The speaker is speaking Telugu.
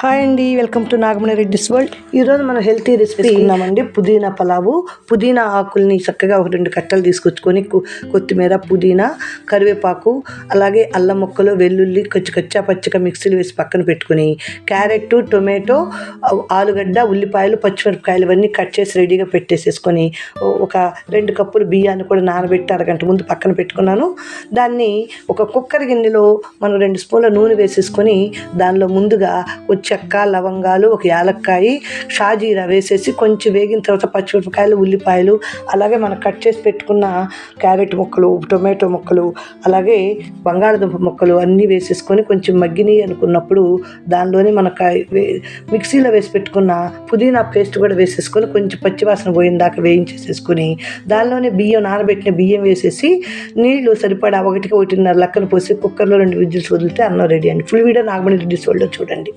హాయ్ అండి, welcome to Nagamani Reddy's world. ఈరోజు మనం హెల్తీ రెసిపీ ఉన్నామండి. పుదీనా పలావు. పుదీనా ఆకుల్ని చక్కగా ఒక 2 కట్టలు తీసుకొచ్చుకొని కొత్తిమీర, పుదీనా, కరివేపాకు, అలాగే అల్లం ముక్కలు, వెల్లుల్లి కచ్చా పచ్చిగా మిక్సీలు వేసి పక్కన పెట్టుకుని, క్యారెట్, టొమాటో, ఆలుగడ్డ, ఉల్లిపాయలు, పచ్చిమిరపకాయలు ఇవన్నీ కట్ చేసి రెడీగా పెట్టేసేసుకొని ఒక 2 కప్పులు బియ్యాన్ని కూడా నానబెట్టి అరగంట ముందు పక్కన పెట్టుకున్నాను. దాన్ని ఒక కుక్కర్ గిన్నెలో మనం 2 స్పూన్ల నూనె వేసేసుకొని దానిలో ముందుగా చెక్క, లవంగాలు, ఒక యాలక్కాయ, షాజీరా వేసేసి కొంచెం వేగిన తర్వాత పచ్చిమిరపకాయలు, ఉల్లిపాయలు, అలాగే మనం కట్ చేసి పెట్టుకున్న క్యారెట్ ముక్కలు, టొమాటో ముక్కలు, అలాగే బంగాళదుంప ముక్కలు అన్నీ వేసేసుకొని కొంచెం మగ్గినాయి అనుకున్నప్పుడు దానిలోనే మన మిక్సీలో వేసి పెట్టుకున్న పుదీనా పేస్ట్ కూడా వేసేసుకొని కొంచెం పచ్చివాసన పోయిన దాకా వేయించేసేసుకొని దానిలోనే నానబెట్టిన బియ్యం వేసేసి నీళ్లు సరిపడా 1-1.5 లెక్కన పోసి కుక్కర్లో 2 విజిల్స్ వదిలితే అన్నం రెడీ అండి. ఫుల్ వీడియో నాగమణి రెడ్డిస్ వరల్డ్లో చూడండి.